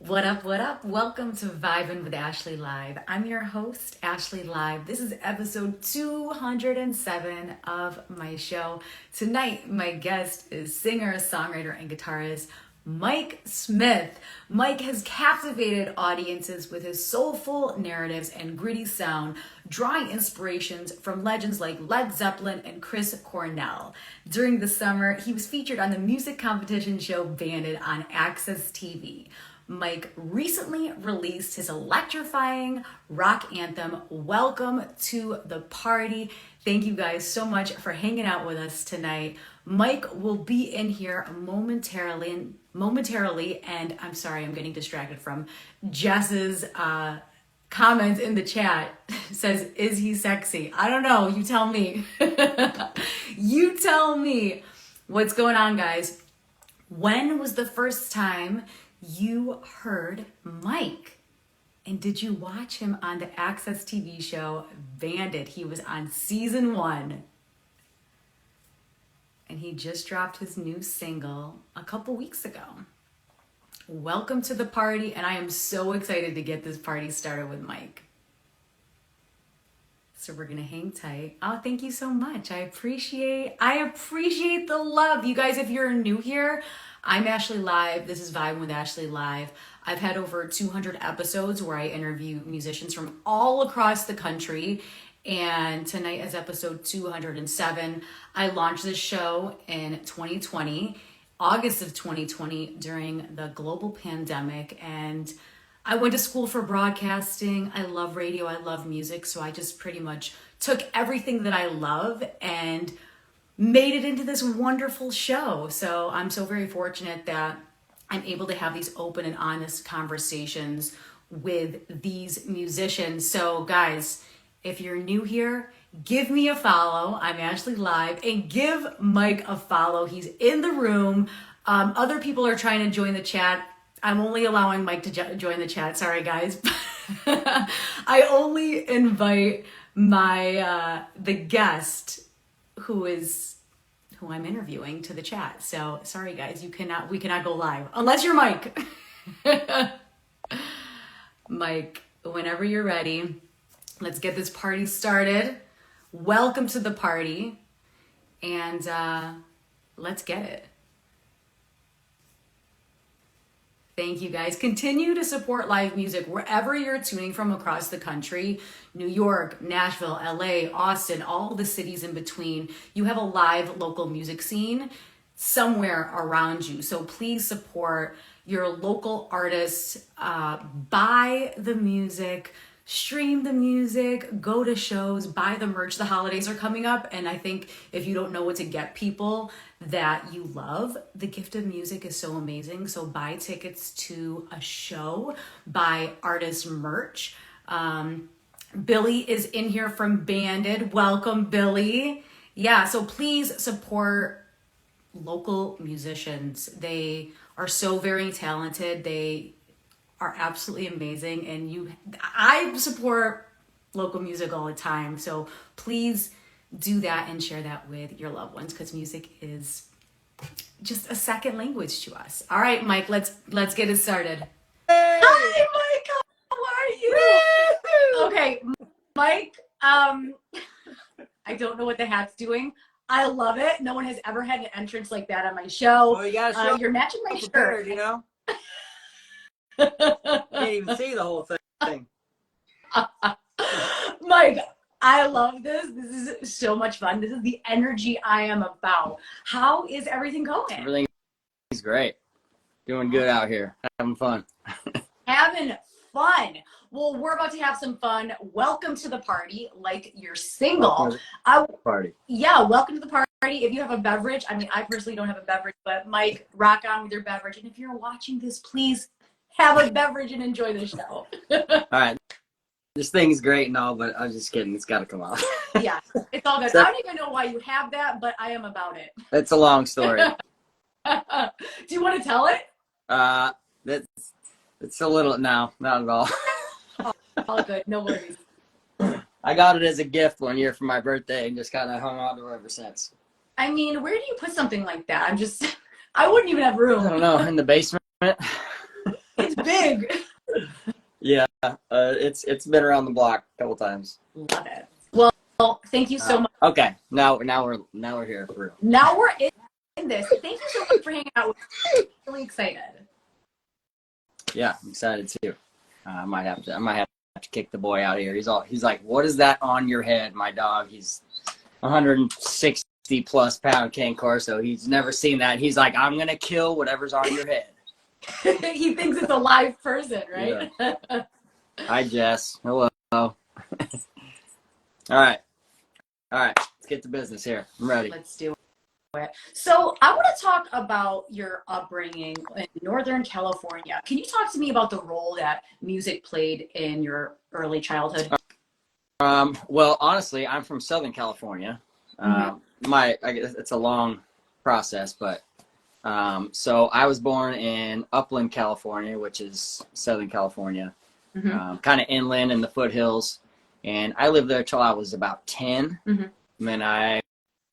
What up, what up? Welcome to Vibin with Ashley Live. I'm your host, Ashley Live. This is episode 207 of my show. Tonight, my guest is singer, songwriter, and guitarist Mic Smith. Mike has captivated audiences with his soulful narratives and gritty sound, drawing inspirations from legends like Led Zeppelin and Cornell. During the summer, he was featured on the music competition show Banded on Access TV. Mike recently released his electrifying rock anthem, Welcome to the Party. Thank you guys so much for hanging out with us tonight. Mike will be in here momentarily, and I'm sorry, I'm getting distracted from Jess's comments in the chat. Says, is he sexy? I don't know, you tell me. You tell me. What's going on, guys? When was the first time you heard Mike? And did you watch him on the Access TV show Bandit? He was on season 1. And he just dropped his new single a couple weeks ago. Welcome to the party, and I am so excited to get this party started with Mike. So we're gonna hang tight. Oh, thank you so much. I appreciate the love. You guys, if you're new here, I'm Ashley Live. This is Vibe with Ashley Live. I've had over 200 episodes where I interview musicians from all across the country. And tonight is episode 207. I launched this show in 2020, August of 2020, during the global pandemic. And I went to school for broadcasting. I love radio. I love music. So I just pretty much took everything that I love and made it into this wonderful show. So I'm so very fortunate that I'm able to have these open and honest conversations with these musicians. So guys, if you're new here, give me a follow. I'm Ashley Live, and give Mike a follow. He's in the room. Other people are trying to join the chat. I'm only allowing Mike to join the chat. Sorry, guys. I only invite the guest who I'm interviewing to the chat. So sorry, guys. We cannot go live unless you're Mike. Mike, whenever you're ready. Let's get this party started. Welcome to the party. And let's get it. Thank you, guys. Continue to support live music wherever you're tuning from across the country. New York, Nashville, LA, Austin, all the cities in between. You have a live local music scene somewhere around you. So please support your local artists. Buy the music. Stream the music, go to shows, buy the merch. The holidays are coming up, and I think if you don't know what to get people that you love, the gift of music is so amazing. So buy tickets to a show, buy artist merch. Billy is in here from Banded. Welcome, Billy. Yeah, so please support local musicians. They are so very talented. They are absolutely amazing, and I support local music all the time, so please do that and share that with your loved ones, because music is just a second language to us. All right, Mike, let's get it started. Hey! Hi, Mike, how are you? Okay, Mike, I don't know what the hat's doing. I love it. No one has ever had an entrance like that on my show. Well, you gotta show you're matching my prepared, shirt, you know. Can't even see the whole thing. Mike, I love this. This is so much fun. This is the energy I am about. How is everything going? Everything's great. Doing good out here. Having fun. Having fun. Well, we're about to have some fun. Welcome to the party, like your single. Party. Yeah, welcome to the party. If you have a beverage, I mean, I personally don't have a beverage, but Mike, rock on with your beverage. And if you're watching this, please have a beverage and enjoy the show. All right. This thing's great and all, but I'm just kidding. It's got to come out. Yeah, it's all good. I don't even know why you have that, but I am about it. It's a long story. Do you want to tell it? It's a little, no, not at all. All good. No worries. I got it as a gift one year for my birthday and just kind of hung on to it ever since. I mean, where do you put something like that? I wouldn't even have room. I don't know, in the basement. It's big. Yeah, it's been around the block a couple times. Love it. Well, thank you so much. Okay, now we're here for real. Now we're in this. Thank you so much for hanging out with me. I'm really excited. Yeah, I'm excited too. I might have to kick the boy out of here. He's like, what is that on your head, my dog? He's 160 plus pound cane corso. He's never seen that. He's like, I'm gonna kill whatever's on your head. He thinks it's a live person, right? Yeah. Hi, Jess. Hello. All right. Let's get to business here. I'm ready. Let's do it. So I want to talk about your upbringing in Northern California. Can you talk to me about the role that music played in your early childhood? Well, honestly, I'm from Southern California. I guess it's a long process, but so I was born in Upland, California, which is Southern California, kind of inland in the foothills. And I lived there till I was about 10. And then I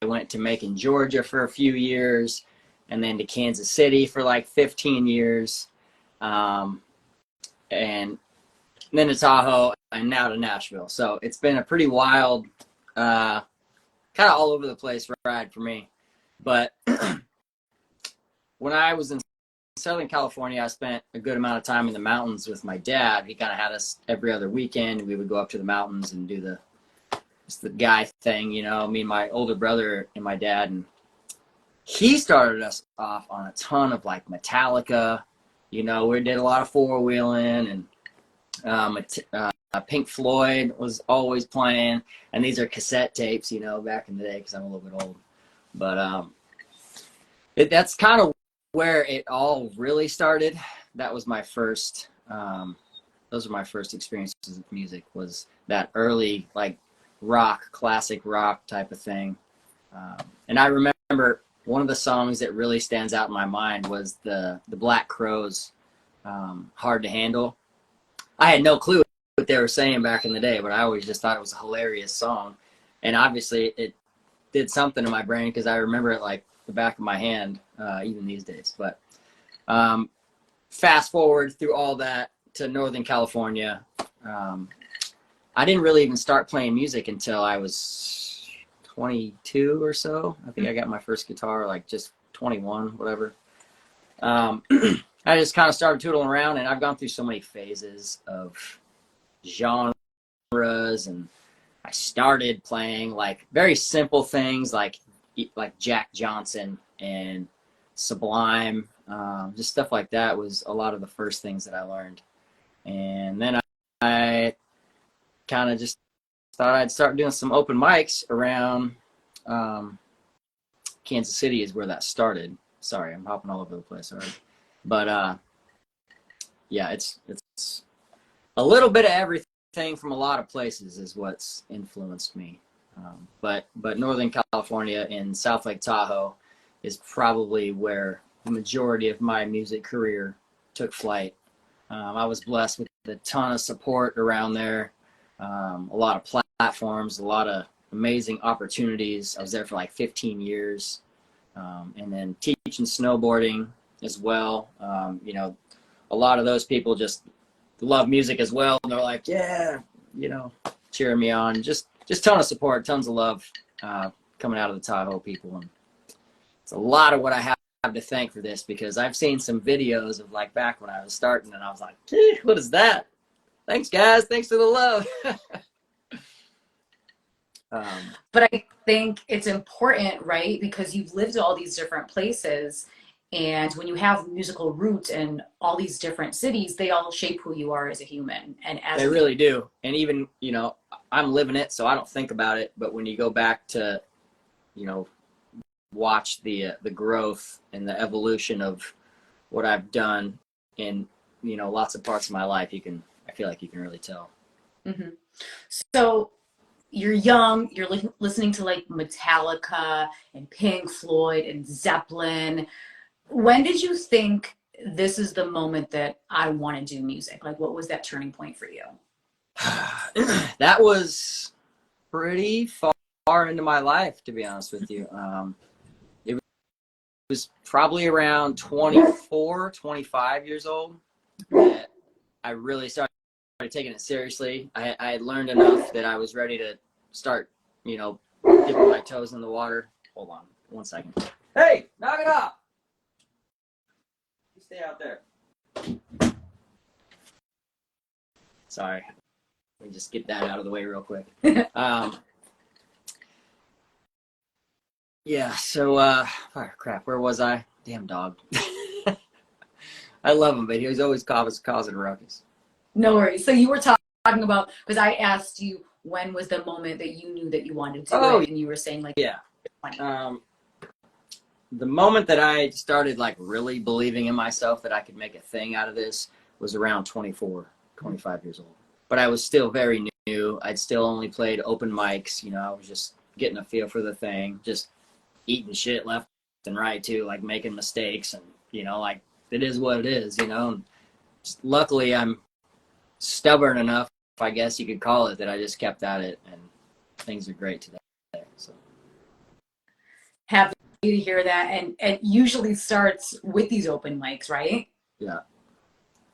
went to Macon, Georgia for a few years, and then to Kansas City for like 15 years. And then to Tahoe, and now to Nashville. So it's been a pretty wild, kind of all over the place ride for me. But when I was in Southern California, I spent a good amount of time in the mountains with my dad. He kind of had us every other weekend. We would go up to the mountains and do the guy thing, you know, me and my older brother and my dad. And he started us off on a ton of like Metallica. You know, we did a lot of four-wheeling, and Pink Floyd was always playing. And these are cassette tapes, you know, back in the day, because I'm a little bit old. But that's kind of where it all really started. That was my first, those were my first experiences with music, was that early, like, rock, classic rock type of thing. And I remember one of the songs that really stands out in my mind was the Black Crowes, Hard to Handle. I had no clue what they were saying back in the day, but I always just thought it was a hilarious song. And obviously it did something in my brain, because I remember it like the back of my hand, even these days. But fast forward through all that to Northern California. I didn't really even start playing music until I was 22 or so. I think I got my first guitar like just 21, whatever. I just kind of started tootling around, and I've gone through so many phases of genres, and I started playing like very simple things like Jack Johnson and Sublime, just stuff like that was a lot of the first things that I learned. And then I kind of just thought I'd start doing some open mics around Kansas City is where that started. Sorry, I'm hopping all over the place already. But yeah, it's a little bit of everything from a lot of places is what's influenced me. But Northern California and South Lake Tahoe is probably where the majority of my music career took flight. I was blessed with a ton of support around there, a lot of platforms, a lot of amazing opportunities. I was there for like 15 years, and then teaching snowboarding as well. You know, a lot of those people just love music as well, and they're like, yeah, you know, cheering me on. Just ton of support, tons of love coming out of the Tahoe people. And it's a lot of what I have to thank for this, because I've seen some videos of like back when I was starting, and I was like, what is that? Thanks, guys. Thanks for the love. But I think it's important, right? Because you've lived all these different places, and when you have musical roots in all these different cities, they all shape who you are as a human. And as they really do. And even, you know, I'm living it, so I don't think about it. But when you go back to, you know, watch the growth and the evolution of what I've done in, you know, lots of parts of my life, I feel like you can really tell. Mm-hmm. So you're young, you're listening to like Metallica and Pink Floyd and Zeppelin. When did you think this is the moment that I want to do music? Like, what was that turning point for you? That was pretty far into my life, to be honest with you. It was probably around 24, 25 years old. that I really started taking it seriously. I had learned enough that I was ready to start, you know, dipping my toes in the water. Hold on 1 second. Hey, knock it off. You stay out there. Sorry. Let me just get that out of the way real quick. Yeah, so, oh, crap, where was I? Damn dog. I love him, but he was always causing ruckus. No worries. So you were talking about, because I asked you when was the moment that you knew that you wanted to do it, and you were saying like, yeah. The moment that I started like really believing in myself that I could make a thing out of this was around 24, 25 years old. But I was still very new. I'd still only played open mics. You know, I was just getting a feel for the thing, just eating shit left and right too, like making mistakes, and you know, like it is what it is, you know. And luckily I'm stubborn enough, I guess you could call it, that I just kept at it, and things are great today. So happy to hear that. And it usually starts with these open mics, right? Yeah.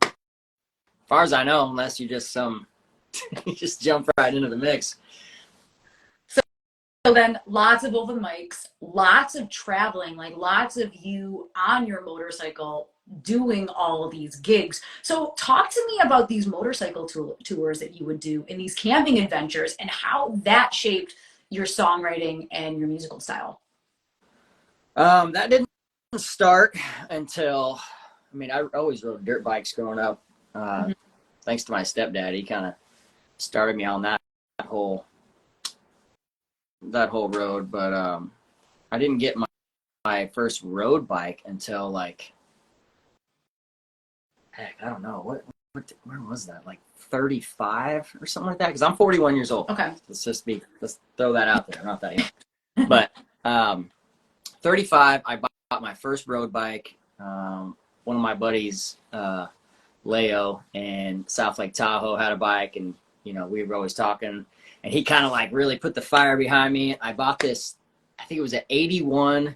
As far as I know, unless you just you just jump right into the mix. So then lots of open mics, lots of traveling, like lots of you on your motorcycle doing all of these gigs. So talk to me about these motorcycle tours that you would do in these camping adventures and how that shaped your songwriting and your musical style. That didn't start until, I mean, I always rode dirt bikes growing up. Thanks to my stepdad, he kind of started me on that whole road. But I didn't get my first road bike until like, heck, I don't know where was that? Like 35 or something like that? Because I'm 41 years old. Okay. Let's throw that out there. I'm not that young. But 35, I bought my first road bike. One of my buddies, Leo, in South Lake Tahoe had a bike, and you know, we were always talking, and he kind of like really put the fire behind me. I bought this, I think it was an 81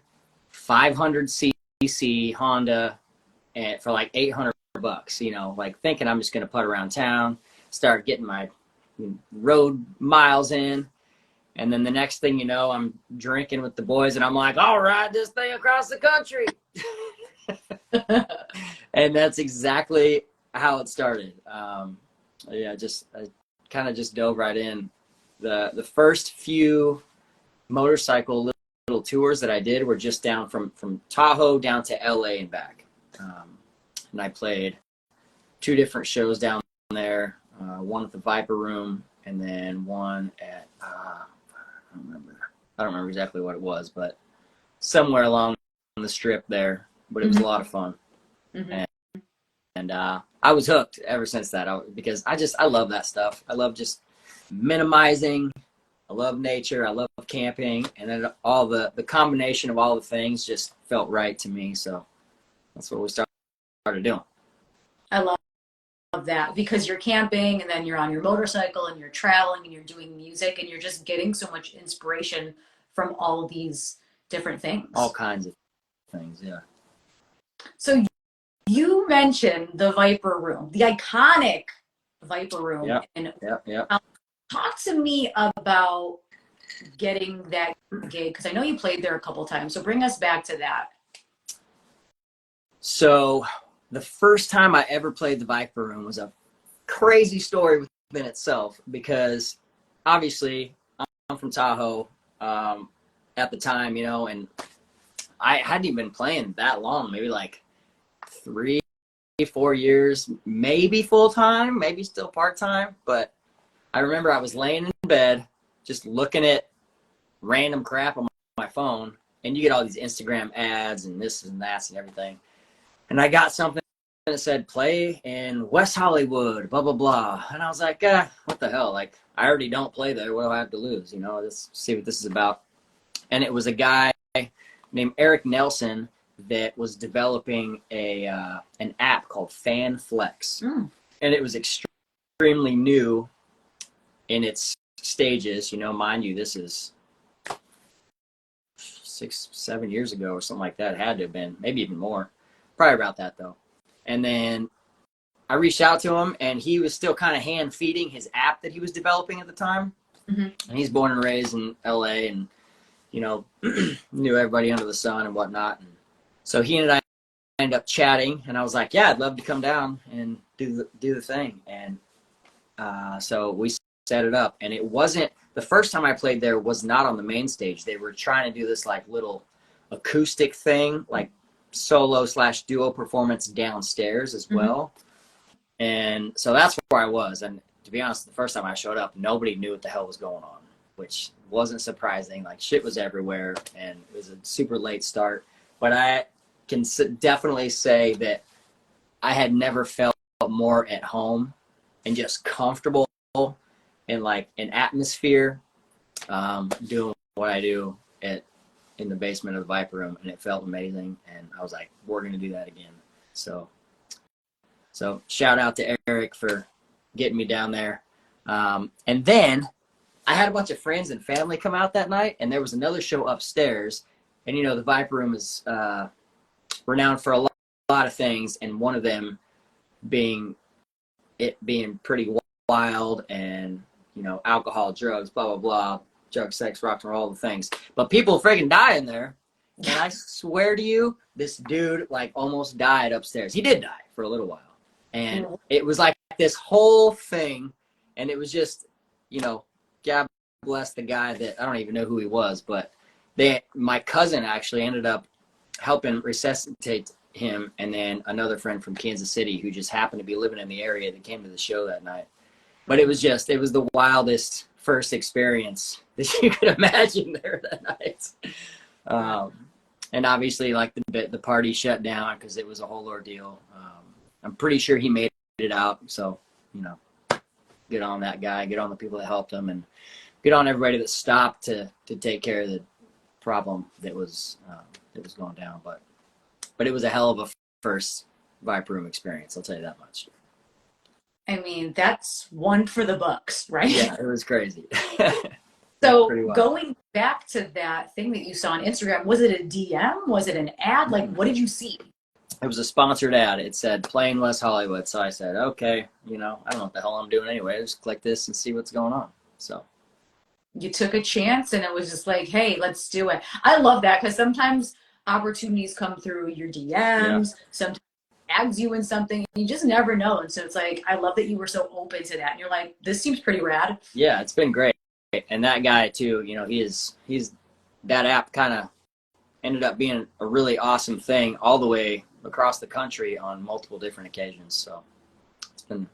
500cc Honda, and for like $800, you know, like thinking I'm just going to put around town, start getting my road miles in. And then the next thing you know, I'm drinking with the boys, and I'm like, I'll ride this thing across the country. And that's exactly how it started. Yeah, I kind of just dove right in. The first few motorcycle little tours that I did were just down from Tahoe down to LA and back. And I played 2 different shows down there, one at the Viper Room, and then one at, I don't remember exactly what it was, but somewhere along the strip there. But it was a lot of fun. And I was hooked ever since that, because I love that stuff. I love just minimizing. I love nature. I love camping. And then all the combination of all the things just felt right to me. So that's what we started doing. I love that, because you're camping and then you're on your motorcycle and you're traveling and you're doing music and you're just getting so much inspiration from all these different things. All kinds of things, yeah. So you mentioned the Viper Room, the iconic Viper Room. Yep. And Yep. Talk to me about getting that gig, because I know you played there a couple times. So bring us back to that. So the first time I ever played the Viper Room was a crazy story within itself, because obviously I'm from Tahoe at the time, you know, and I hadn't even been playing that long, maybe like 3-4 years, maybe full-time, maybe still part-time. But I remember I was laying in bed just looking at random crap on my phone, and you get all these Instagram ads and this and that and everything. And I got something that said, play in West Hollywood, blah, blah, blah. And I was like, what the hell? Like, I already don't play there. What do I have to lose? You know, let's see what this is about. And it was a guy named Eric Nelson that was developing an app called FanFlex. And it was extremely new in its stages. You know, mind you, this is 6-7 years ago or something like that. It had to have been, maybe even more. Probably about that, though. And then I reached out to him, and he was still kind of hand feeding his app that he was developing at the time. And he's born and raised in LA, and knew everybody under the sun and whatnot. And so he and I ended up chatting, and I was like, yeah, I'd love to come down and do the thing. And so we set it up, and it wasn't the first time I played there was not on the main stage. They were trying to do this like little acoustic thing, like solo/duo performance downstairs as well. And so that's where I was. And to be honest, the first time I showed up, nobody knew what the hell was going on, which wasn't surprising. Like, shit was everywhere, and it was a super late start. But I can definitely say that I had never felt more at home and just comfortable in like an atmosphere, doing what I do in the basement of the Viper Room, and it felt amazing. And I was like, we're going to do that again. So shout out to Eric for getting me down there. And then I had a bunch of friends and family come out that night, and there was another show upstairs. And, the Viper Room is renowned for a lot of things, and one of them being pretty wild and, alcohol, drugs, blah, blah, blah, drugs, sex, rock and roll, all the things. But people friggin' die in there. And I swear to you, this dude, like, almost died upstairs. He did die for a little while. And it was like this whole thing, and it was just, God bless the guy that I don't even know who he was, but my cousin actually ended up helping resuscitate him, and then another friend from Kansas City who just happened to be living in the area that came to the show that night. But it was the wildest first experience that you could imagine there that night. And obviously, like, the party shut down because it was a whole ordeal. I'm pretty sure he made it out. So, get on that guy, get on the people that helped him, and get on everybody that stopped to take care of the problem that was going down. But it was a hell of a first Viper Room experience. I'll tell you that much. I mean, that's one for the books, right? Yeah, it was crazy. So going back to that thing that you saw on Instagram, was it a DM? Was it an ad? Like, what did you see? It was a sponsored ad. It said Playing West Hollywood. So I said, okay, I don't know what the hell I'm doing anyway. Just click this and see what's going on. So you took a chance, and it was just like, hey, let's do it. I love that, because sometimes opportunities come through your DMs, sometimes tags you in something, and you just never know. And so it's like, I love that you were so open to that. And you're like, this seems pretty rad. Yeah, it's been great. And that guy too, he's that app kind of ended up being a really awesome thing all the way across the country on multiple different occasions. So it's been,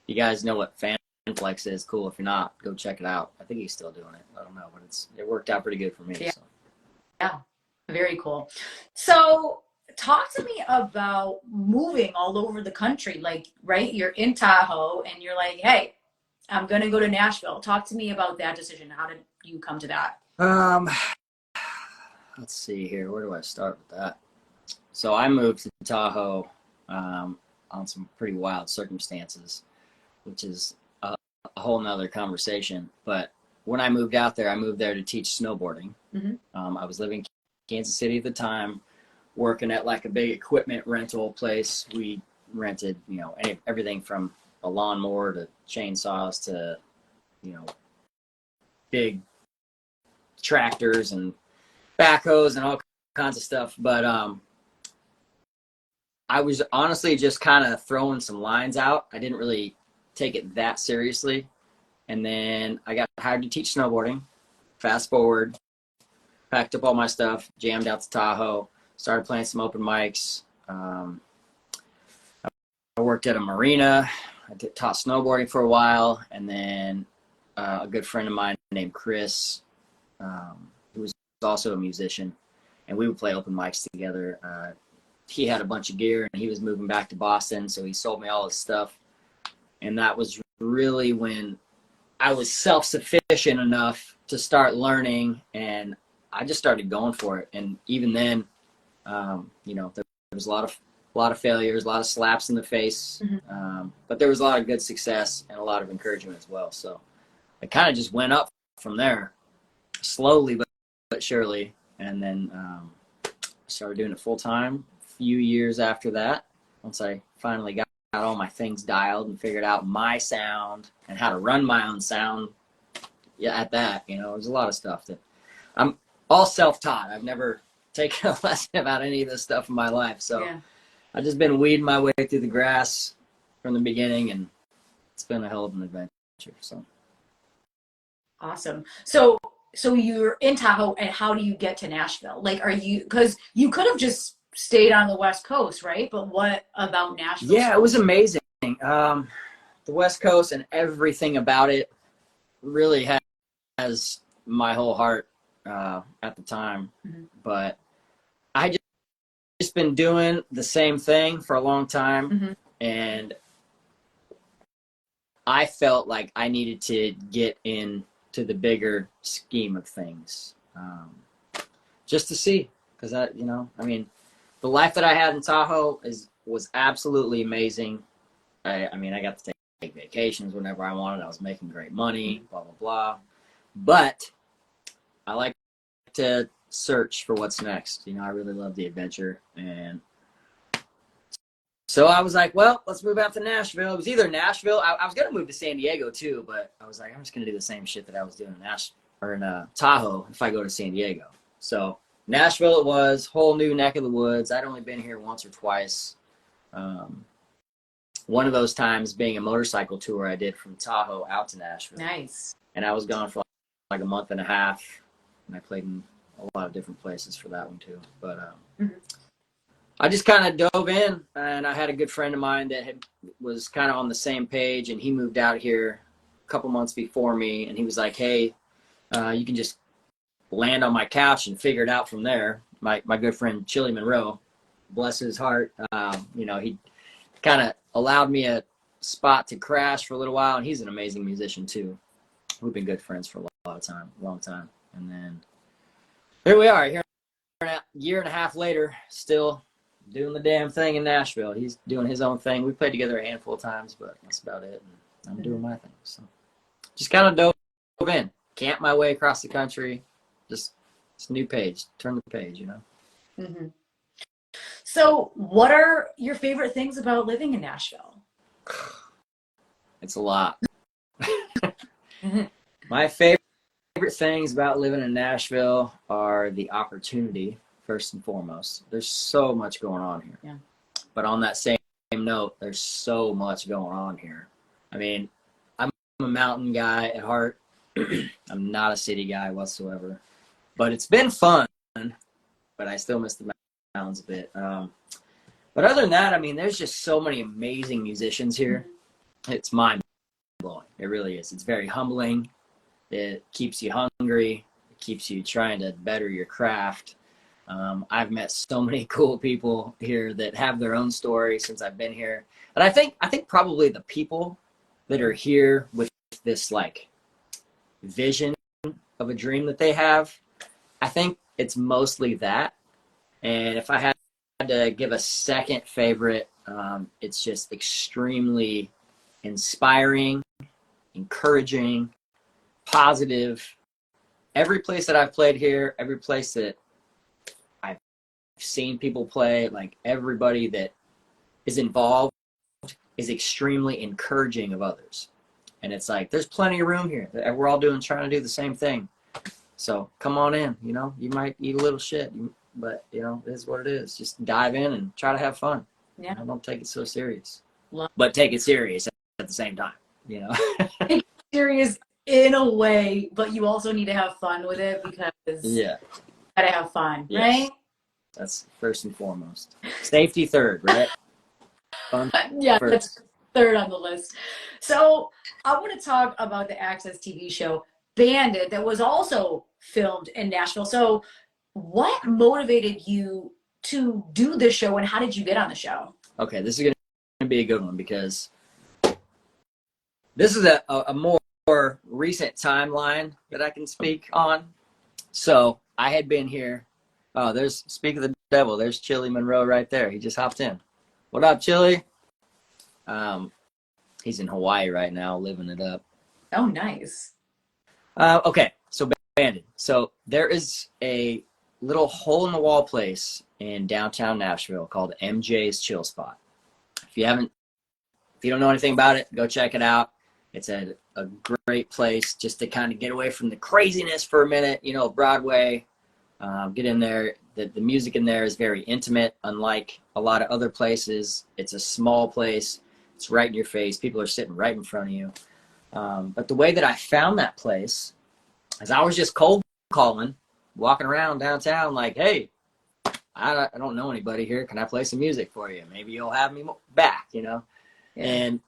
you guys know what Fanflex is. Cool. If you're not, go check it out. I think he's still doing it. I don't know, but it worked out pretty good for me. Yeah. So. Yeah. Very cool. So talk to me about moving all over the country. Like, right, you're in Tahoe and you're like, hey, I'm going to go to Nashville. Talk to me about that decision. How did you come to that? Let's see here. Where do I start with that? So I moved to Tahoe on some pretty wild circumstances, which is a whole nother conversation. But when I moved out there, I moved there to teach snowboarding. I was living in Kansas City at the time, working at like a big equipment rental place. We rented, everything from a lawnmower to chainsaws to, big tractors and backhoes and all kinds of stuff. But I was honestly just kind of throwing some lines out. I didn't really take it that seriously. And then I got hired to teach snowboarding. Fast forward, packed up all my stuff, jammed out to Tahoe, started playing some open mics. I worked at a marina. I taught snowboarding for a while. And then a good friend of mine named Chris, who was also a musician, and we would play open mics together. He had a bunch of gear, and he was moving back to Boston, so he sold me all his stuff. And that was really when I was self-sufficient enough to start learning, and I just started going for it. And even then, there was a lot of failures, a lot of slaps in the face, but there was a lot of good success and a lot of encouragement as well. So it kind of just went up from there, slowly but surely. And then I started doing it full time a few years after that, once I finally got all my things dialed and figured out my sound and how to run my own sound. Yeah, at that, there's a lot of stuff that I'm all self-taught. I've never taken a lesson about any of this stuff in my life. So I've just been weeding my way through the grass from the beginning, and it's been a hell of an adventure. So awesome. So you're in Tahoe, and how do you get to Nashville? Like, because you could have just stayed on the West Coast, right? But what about Nashville? Yeah, it was amazing. The West Coast and everything about it really has my whole heart at the time. Mm-hmm. But I just been doing the same thing for a long time, mm-hmm. and I felt like I needed to get into the bigger scheme of things, just to see, because the life that I had in Tahoe was absolutely amazing. I got to take vacations whenever I wanted. I was making great money, blah, blah, blah. But I like to search for what's next. I really love the adventure. And so I was like, well, let's move out to Nashville. It was either Nashville. I was going to move to San Diego too, but I was like, I'm just going to do the same shit that I was doing in Tahoe if I go to San Diego. So Nashville it was, whole new neck of the woods. I'd only been here once or twice. One of those times being a motorcycle tour I did from Tahoe out to Nashville. Nice. And I was gone for like a month and a half, and I played in a lot of different places for that one too. But mm-hmm. I just kind of dove in, and I had a good friend of mine that was kind of on the same page, and he moved out here a couple months before me, and he was like, hey, you can just land on my couch and figure it out from there. My good friend Chili Monroe, bless his heart, he kind of allowed me a spot to crash for a little while, and he's an amazing musician too. We've been good friends for a long time. And then here we are, here a year and a half later, still doing the damn thing in Nashville. He's doing his own thing. We played together a handful of times, but that's about it. And I'm doing my thing. So just kind of dove in, camped my way across the country. Just it's a new page. Turn the page, Mm-hmm. So what are your favorite things about living in Nashville? It's a lot. My favorite things about living in Nashville are the opportunity, first and foremost. There's so much going on here. Yeah. But on that same note, there's so much going on here. I'm a mountain guy at heart. I'm not a city guy whatsoever. But it's been fun, but I still miss the mountains a bit. But other than that, there's just so many amazing musicians here. It's mind-blowing. It really is. It's very humbling. It keeps you hungry. It keeps you trying to better your craft. I've met so many cool people here that have their own story since I've been here. And I think probably the people that are here with this like vision of a dream that they have, I think it's mostly that. And if I had to give a second favorite, it's just extremely inspiring, encouraging, positive. Every place that I've played here, every place that I've seen people play, like everybody that is involved is extremely encouraging of others. And it's like, there's plenty of room here. We're all trying to do the same thing. So come on in, you might eat a little shit, but it is what it is. Just dive in and try to have fun. Yeah. Don't take it so serious, but take it serious at the same time, Take it serious in a way, but you also need to have fun with it because you gotta have fun, right? That's first and foremost. Safety third, right? Fun yeah, first. That's third on the list. So I want to talk about the Access TV show Bandit that was also filmed in Nashville. So what motivated you to do this show, and how did you get on the show? Okay, this is going to be a good one because this is a more recent timeline that I can speak on. So I had been here. Oh, speak of the devil. There's Chili Monroe right there. He just hopped in. What up, Chili? He's in Hawaii right now, living it up. Oh, nice. Okay, so Bandit. So there is a little hole-in-the-wall place in downtown Nashville called MJ's Chill Spot. If you haven't if you don't know anything about it, go check it out. It's a great place just to kind of get away from the craziness for a minute, you know, Broadway. Get in there. The music in there is very intimate, unlike a lot of other places. It's a small place. It's right in your face. People are sitting right in front of you. But the way that I found that place is I was just cold calling, walking around downtown like, hey, I don't know anybody here. Can I play some music for you? Maybe you'll have me back, you know? Yeah. And,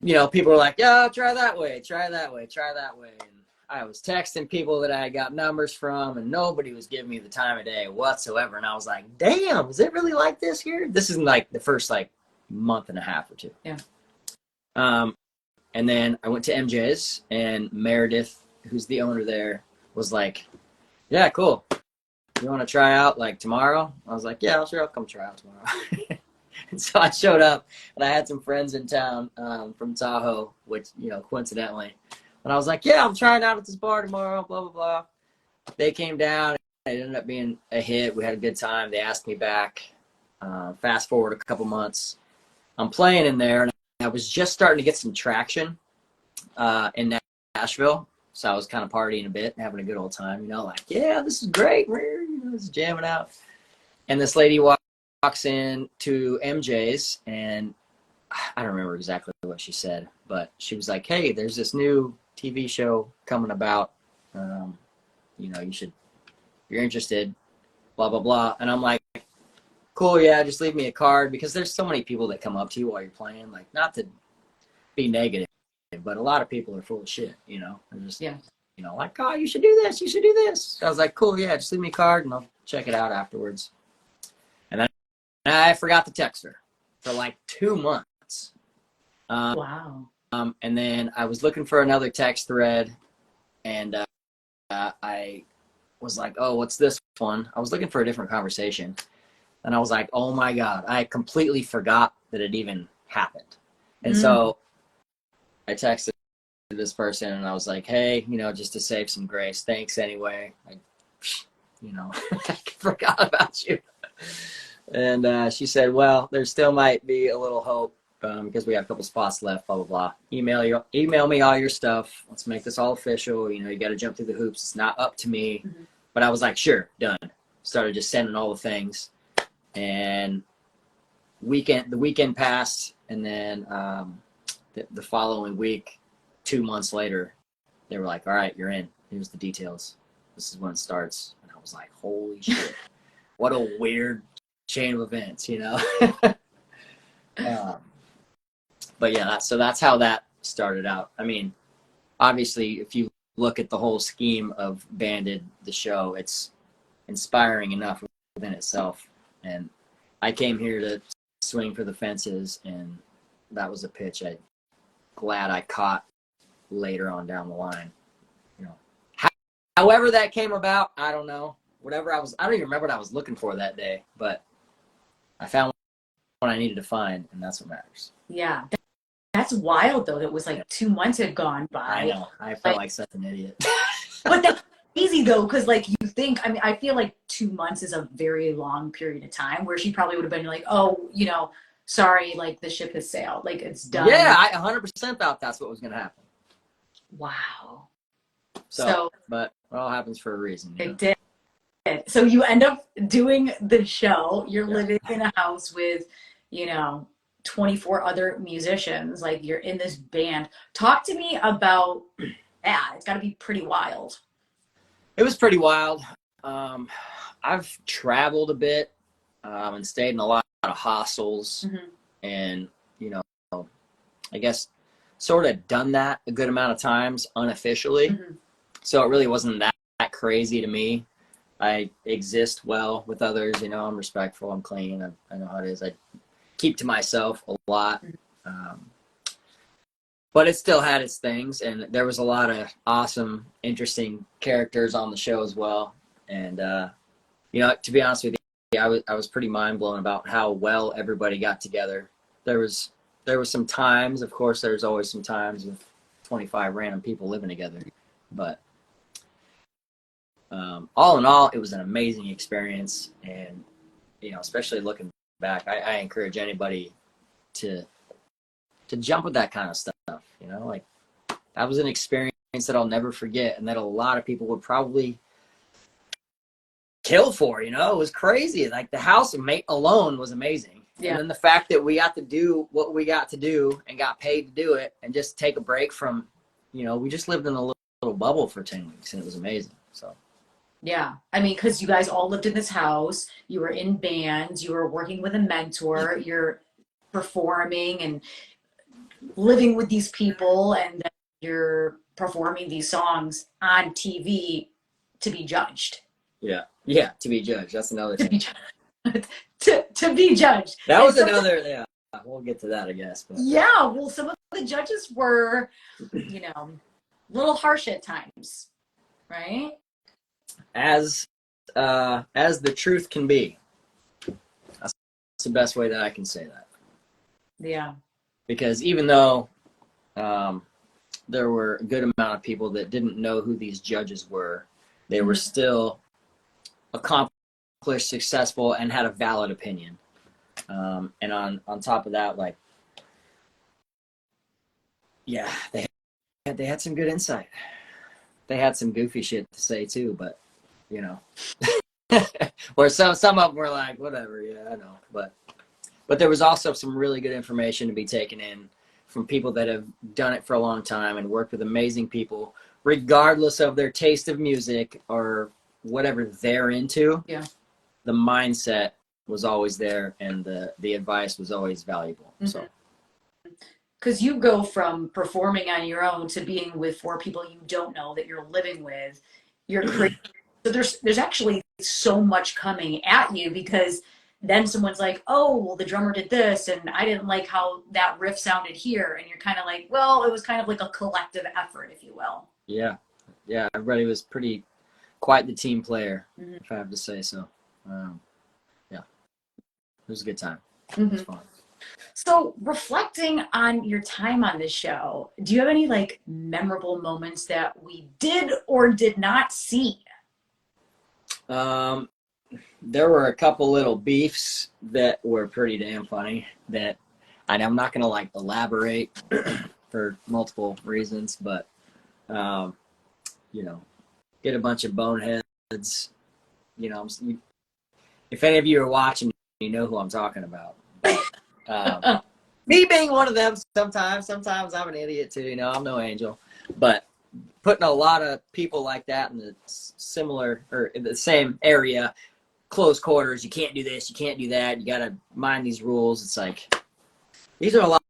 you know, people were like, yeah, try that way, try that way, try that way. And I was texting people that I got numbers from, and nobody was giving me the time of day whatsoever. And I was like, damn, is it really like this here? This is like the first like month and a half or two. Yeah. And then I went to MJ's, and Meredith, who's the owner there, was like, yeah, cool. You want to try out like tomorrow? I was like, yeah, sure, I'll come try out tomorrow. And so I showed up, and I had some friends in town from Tahoe, which, you know, coincidentally. And I was like, yeah, I'm trying out at this bar tomorrow, blah, blah, blah. They came down. It ended up being a hit. We had a good time. They asked me back. Fast forward a couple months. I'm playing in there, and I was just starting to get some traction in Nashville. So I was kind of partying a bit and having a good old time, you know, like, yeah, this is great. We're, you know, just jamming out. And this lady walks in to MJ's, and I don't remember exactly what she said, but she was like, hey, there's this new TV show coming about. You know, if you're interested, blah, blah, blah. And I'm like, cool, yeah, just leave me a card, because there's so many people that come up to you while you're playing, like, not to be negative, but a lot of people are full of shit, you know. They're just, you know, like, oh, you should do this, you should do this. So I was like, cool, yeah, just leave me a card, and I'll check it out afterwards. And then I forgot to text her for like 2 months. Wow. And then I was looking for another text thread, and I was like, oh, what's this one? I was looking for a different conversation. And I was like, oh my God, I completely forgot that it even happened. And so I texted this person, and I was like, hey, you know, just to save some grace, thanks anyway. You know, I forgot about you. And she said, well, there still might be a little hope because we have a couple spots left, blah, blah, blah. Email me all your stuff. Let's make this all official. You know, you got to jump through the hoops. It's not up to me. Mm-hmm. But I was like, sure, done. Started just sending all the things. And the weekend passed, and then the following week, 2 months later, they were like, all right, you're in. Here's the details. This is when it starts. And I was like, holy shit. What a weird chain of events, you know? But yeah, so that's how that started out. I mean, obviously, if you look at the whole scheme of Banded, the show, it's inspiring enough within itself. And I came here to swing for the fences, and that was a pitch I'm glad I caught later on down the line. You know, however that came about, I don't know. I don't even remember what I was looking for that day, but I found what I needed to find, and that's what matters. Yeah. That's wild, though. That was like 2 months had gone by. I know. I felt like such an idiot. But that's easy, though, because, like, you think, I mean, I feel like 2 months is a very long period of time where she probably would have been like, oh, you know, sorry, like, the ship has sailed. Like, it's done. Yeah, I 100% thought that's what was going to happen. Wow. But it all happens for a reason. It did. So you end up doing the show. You're living in a house with, you know, 24 other musicians. Like, you're in this band. Talk to me about that. It's got to be pretty wild. It was pretty wild. I've traveled a bit and stayed in a lot of hostels, and, you know, I guess sort of done that a good amount of times unofficially. So it really wasn't that crazy to me. I exist well with others, you know, I'm respectful, I'm clean, I know how it is. I keep to myself a lot. But it still had its things, and there was a lot of awesome, interesting characters on the show as well. And, you know, to be honest with you, I was pretty mind blown about how well everybody got together. There was some times, of course, there's always some times with 25 random people living together, but all in all, it was an amazing experience. And, you know, especially looking back, I encourage anybody to jump with that kind of stuff, you know, like that was an experience that I'll never forget and that a lot of people would probably kill for, you know. It was crazy. Like the house alone was amazing. Yeah. And then the fact that we got to do what we got to do and got paid to do it and just take a break from, you know, we just lived in a little bubble for 10 weeks and it was amazing. So. Yeah. I mean, because you guys all lived in this house, you were in bands, you were working with a mentor, you're performing and living with these people, and then you're performing these songs on TV to be judged. Yeah. Yeah. To be judged. That's another thing. To be judged. That was another, yeah. We'll get to that, I guess. But. Yeah. Well, some of the judges were, you know, a little harsh at times, right? As the truth can be. That's the best way that I can say that. Yeah. Because even though there were a good amount of people that didn't know who these judges were, they were still accomplished, successful, and had a valid opinion. And on top of that, like, yeah, they had some good insight. They had some goofy shit to say too, but you know, where some of them were like, whatever, yeah, I know, but there was also some really good information to be taken in from people that have done it for a long time and worked with amazing people, regardless of their taste of music or whatever they're into. Yeah, the mindset was always there, and the advice was always valuable. Mm-hmm. So. Because you go from performing on your own to being with 4 people you don't know that you're living with. You're crazy. So there's actually so much coming at you, because then someone's like, oh, well, the drummer did this, and I didn't like how that riff sounded here. And you're kind of like, well, it was kind of like a collective effort, if you will. Yeah. Yeah. Everybody was quite the team player, if I have to say so. Yeah. It was a good time. It was fun. So reflecting on your time on this show, do you have any like memorable moments that we did or did not see? There were a couple little beefs that were pretty damn funny that I'm not going to like elaborate for multiple reasons, but, you know, get a bunch of boneheads, you know, if any of you are watching, you know who I'm talking about. Me being one of them, sometimes I'm an idiot too, you know, I'm no angel, but putting a lot of people like that in the similar or in the same area, close quarters, you can't do this, you can't do that, you got to mind these rules. It's like, these are a lot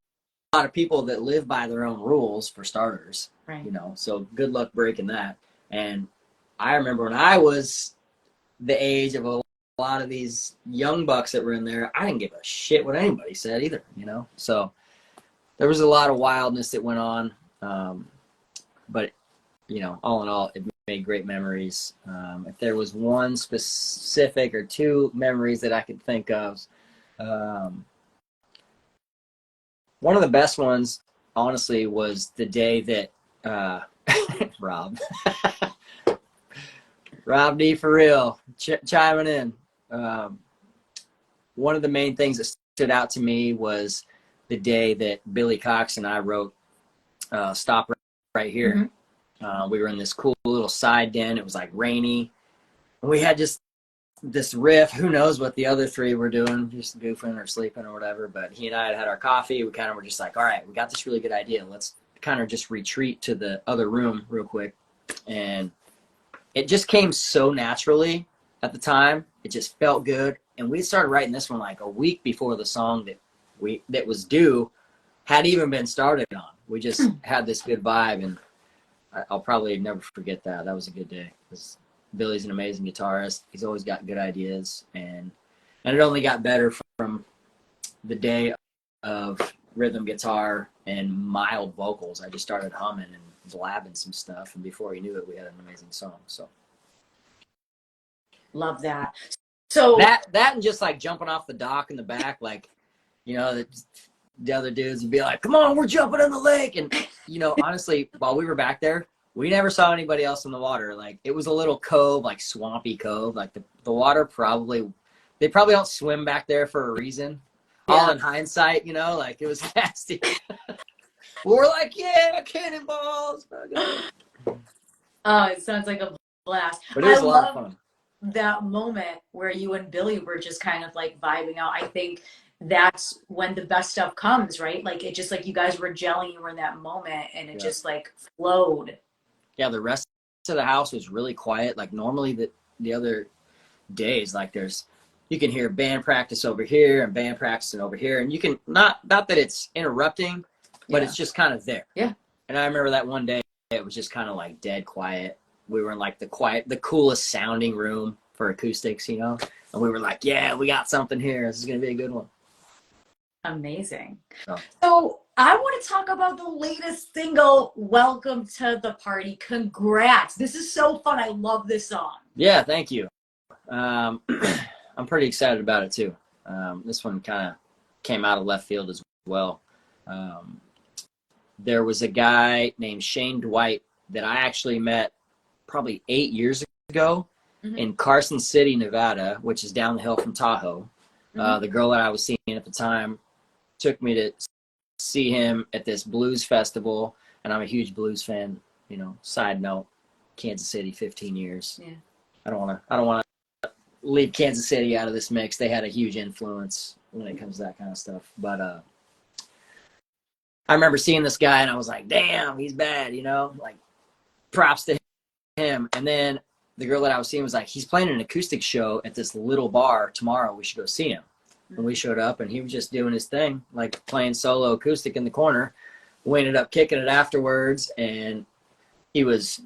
of people that live by their own rules, for starters, right? You know, so good luck breaking that. And I remember when I was the age of a lot of these young bucks that were in there, I didn't give a shit what anybody said either, you know? So there was a lot of wildness that went on. But, you know, all in all, it made great memories. If there was one specific or 2 memories that I could think of, one of the best ones, honestly, was the day that Rob D for real, chiming in. One of the main things that stood out to me was the day that Billy Cox and I wrote Stop Right Here. We were in this cool little side den. It was like rainy. And we had just this riff. Who knows what the other 3 were doing, just goofing or sleeping or whatever. But he and I had our coffee. We kind of were just like, all right, we got this really good idea. Let's kind of just retreat to the other room real quick. And it just came so naturally at the time. It just felt good. And we started writing this one like a week before the song that was due had even been started on. We just had this good vibe, and I'll probably never forget that. That was a good day, because Billy's an amazing guitarist. He's always got good ideas, and it only got better from the day of rhythm guitar and mild vocals. I just started humming and blabbing some stuff, and before you knew it, we had an amazing song. So love that. So that and just like jumping off the dock in the back, like, you know, the other dudes would be like, come on, we're jumping in the lake. And, you know, honestly, while we were back there, we never saw anybody else in the water. Like, it was a little cove, like swampy cove. Like the water they probably don't swim back there for a reason. all in hindsight, you know, like it was nasty. We're like, yeah, cannonballs. Oh, it sounds like a blast. But it was a lot of fun. That moment where you and Billy were just kind of like vibing out. I think that's when the best stuff comes, right? Like it just like you guys were gelling, you were in that moment and it just like flowed. Yeah, the rest of the house was really quiet. Like normally the other days, like you can hear band practice over here and band practicing over here, and you can not that it's interrupting, but it's just kind of there. Yeah. And I remember that one day it was just kind of like dead quiet. We were in like the coolest sounding room for acoustics, you know, and we were like, yeah, we got something here. This is gonna be a good one. Amazing. So I want to talk about the latest single, Welcome to the Party. Congrats. This is so fun. I love this song. Yeah, thank you. I'm pretty excited about it too. This one kind of came out of left field as well. There was a guy named Shane Dwight that I actually met probably 8 years ago in Carson City, Nevada, which is down the hill from Tahoe. The girl that I was seeing at the time took me to see him at this blues festival, and I'm a huge blues fan. You know, side note, Kansas City, 15 years. Yeah. I don't want to leave Kansas City out of this mix. They had a huge influence when it comes to that kind of stuff. But I remember seeing this guy, and I was like, damn, he's bad, you know? Like, props to him. And then the girl that I was seeing was like, he's playing an acoustic show at this little bar tomorrow. We should go see him. And we showed up, and he was just doing his thing, like playing solo acoustic in the corner. We ended up kicking it afterwards, and he was,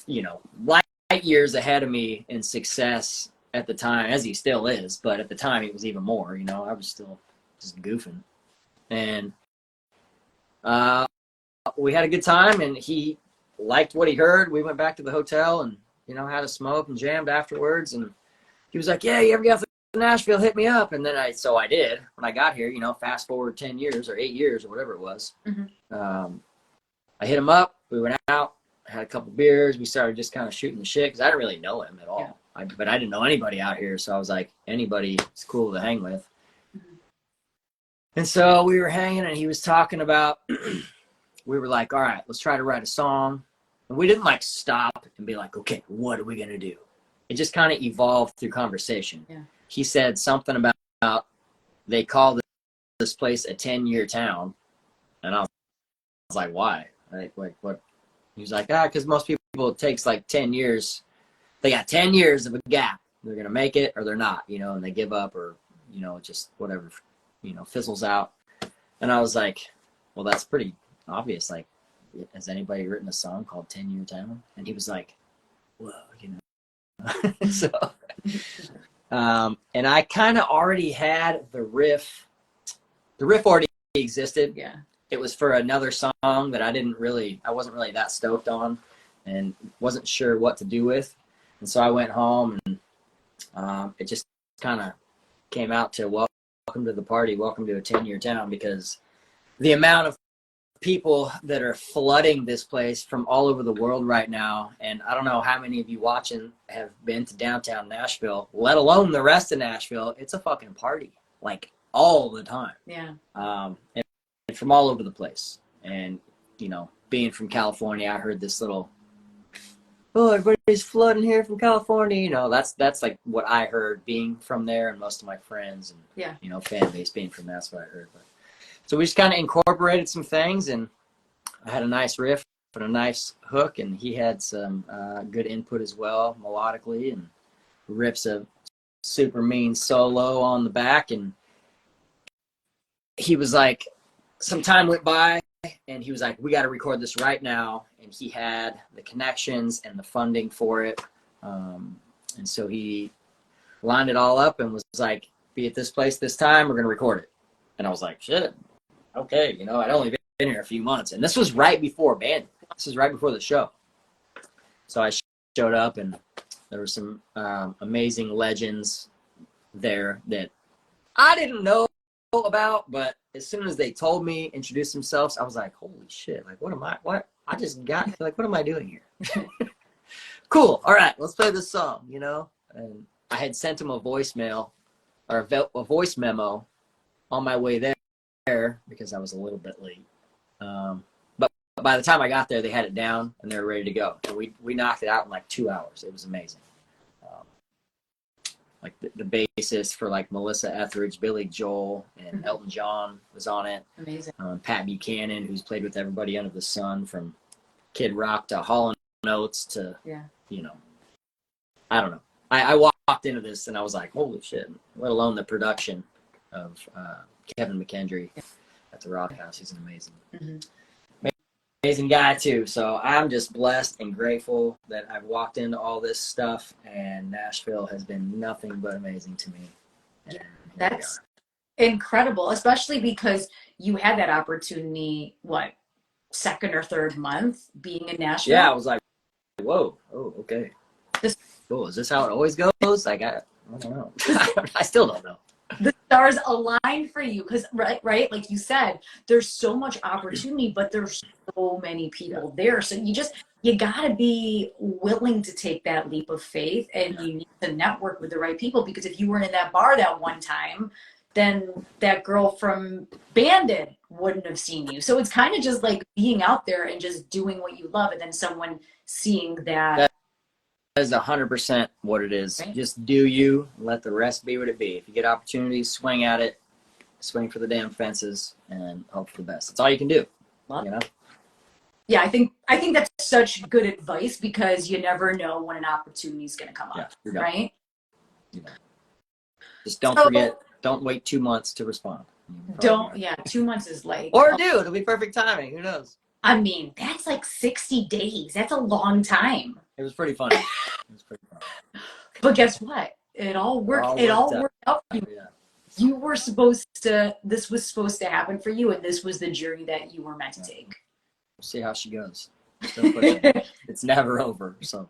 you know, light years ahead of me in success at the time, as he still is. But at the time, he was even more, you know. I was still just goofing. And we had a good time, and he liked what he heard. We went back to the hotel and, you know, had a smoke and jammed afterwards. And he was like, yeah, you ever get to Nashville, hit me up. And then I did when I got here, you know, fast forward 10 years or 8 years or whatever it was. I hit him up. We went out, had a couple beers. We started just kind of shooting the shit because I didn't really know him at all. Yeah. But I didn't know anybody out here. So I was like, anybody is cool to hang with. And so we were hanging, and he was talking about, we were like, all right, let's try to write a song. And we didn't like stop and be like, okay, what are we going to do? It just kind of evolved through conversation. Yeah. He said something about they call this place a 10-year town. And I was like, why? Like what? He was like, because most people, it takes like 10 years. They got 10 years of a gap. They're going to make it or they're not, you know, and they give up or, you know, just whatever, you know, fizzles out. And I was like, well, that's pretty obvious. Like, has anybody written a song called 10-Year Town? And he was like, well, you know. So, and I kind of already had the riff. The riff already existed. Yeah. It was for another song that I wasn't really that stoked on and wasn't sure what to do with. And so I went home, and it just kind of came out to welcome to the party, welcome to a 10-year town, because the amount of people that are flooding this place from all over the world right now, and I don't know how many of you watching have been to downtown Nashville, let alone the rest of Nashville. It's a fucking party, like all the time. Yeah. And from all over the place. And, you know, being from California, I heard this little, oh, everybody's flooding here from California. You know, that's like what I heard being from there, and most of my friends and, yeah, you know, fan base being from that's what I heard. But so we just kind of incorporated some things, and I had a nice riff and a nice hook, and he had some good input as well, melodically, and rips a super mean solo on the back. And he was like, some time went by, and he was like, we got to record this right now. And he had the connections and the funding for it. And so he lined it all up and was like, be at this place this time, we're going to record it. And I was like, shit, okay. You know, I'd only been here a few months. And this was right before band. This is right before the show. So I showed up, and there were some amazing legends there that I didn't know about, but as soon as they told me, introduced themselves, I was like, holy shit, like, what I just got, like, what am I doing here? Cool, all right, let's play this song, you know? And I had sent him a voicemail, or a voice memo, on my way there because I was a little bit late. But by the time I got there, they had it down and they were ready to go. And we knocked it out in like 2 hours. It was amazing. Like the bassist for like Melissa Etheridge, Billy Joel, and Elton John was on it. Amazing. Pat Buchanan, who's played with everybody under the sun, from Kid Rock to Hall & Oates to, you know, I don't know. I walked into this and I was like, holy shit, let alone the production of Kevin McKendry at the Rock House. He's an amazing guy too. So I'm just blessed and grateful that I've walked into all this stuff, and Nashville has been nothing but amazing to me. And that's incredible, especially because you had that opportunity, what, second or third month being in Nashville? Yeah, I was like, whoa, oh, okay. Cool. Is this how it always goes? Like, I don't know. I still don't know. The stars align for you because, right, like you said, there's so much opportunity, but there's so many people there. So you gotta be willing to take that leap of faith, and you need to network with the right people, because if you weren't in that bar that one time, then that girl from Bandit wouldn't have seen you. So it's kind of just like being out there and just doing what you love, and then someone seeing that. That is 100% what it is. Right. Just do you, let the rest be what it be. If you get opportunities, swing at it, swing for the damn fences, and hope for the best. That's all you can do. Love you know? Yeah, I think that's such good advice, because you never know when an opportunity is going to come up, right? Just don't forget. Don't wait 2 months to respond. 2 months is like... Or it'll be perfect timing. Who knows? I mean, that's like 60 days. That's a long time. It was pretty funny. But guess what? It all worked. It all worked out for you. Yeah. You were this was supposed to happen for you, and this was the journey that you were meant to take. We'll see how she goes. It's never over, so.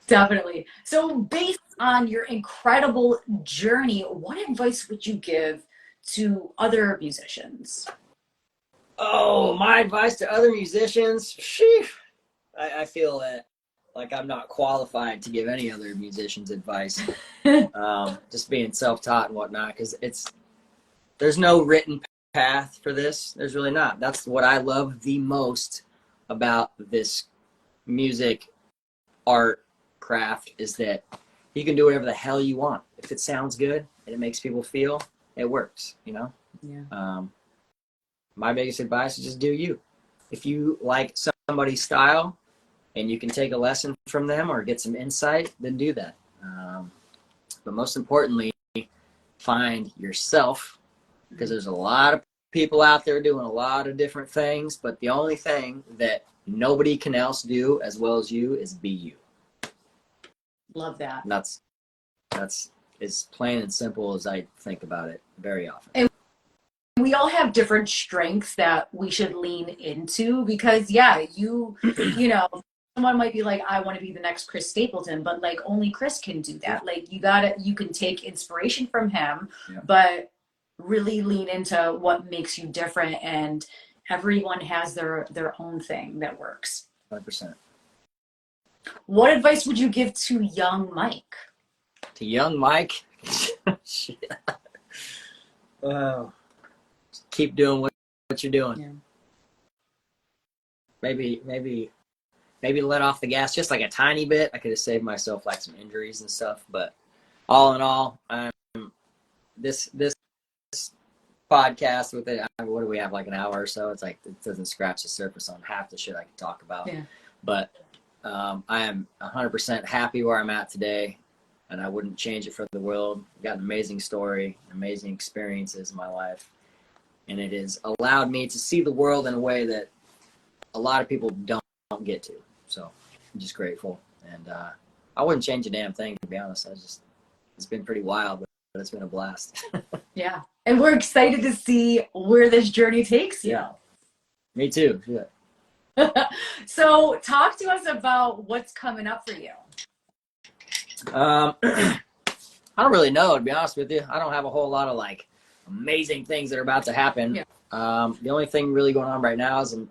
Definitely. So based on your incredible journey, what advice would you give to other musicians? Oh, my advice to other musicians? Sheesh. I feel that like I'm not qualified to give any other musicians advice. Just being self-taught and whatnot, because there's no written path for this. There's really not. That's what I love the most about this music, art, craft, is that you can do whatever the hell you want. If it sounds good and it makes people feel, it works, you know? Yeah. My biggest advice is just do you. If you like somebody's style and you can take a lesson from them or get some insight, then do that. But most importantly, find yourself, because there's a lot of people out there doing a lot of different things, but the only thing that nobody can else do as well as you is be you. Love that. And that's as plain and simple as I think about it very often. And we all have different strengths that we should lean into, because you know, someone might be like, I want to be the next Chris Stapleton, but like only Chris can do that. Like you can take inspiration from him, but really lean into what makes you different, and everyone has their own thing that works. 100%. What advice would you give to young Mike? To young Mike? Shit. Wow. Keep doing what you're doing. Yeah. Maybe let off the gas just like a tiny bit. I could have saved myself like some injuries and stuff, but all in all, this podcast with it, what do we have, like an hour or so? It's like it doesn't scratch the surface on half the shit I could talk about. Yeah. But I am 100% happy where I'm at today, and I wouldn't change it for the world. I've got an amazing story, amazing experiences in my life, and it has allowed me to see the world in a way that a lot of people don't get to. So I'm just grateful, and I wouldn't change a damn thing, to be honest. It's been pretty wild, but it's been a blast. Yeah, and we're excited to see where this journey takes you. Yeah, me too. Yeah. So talk to us about what's coming up for you. I don't really know, to be honest with you. I don't have a whole lot of like amazing things that are about to happen. Yeah. The only thing really going on right now is I'm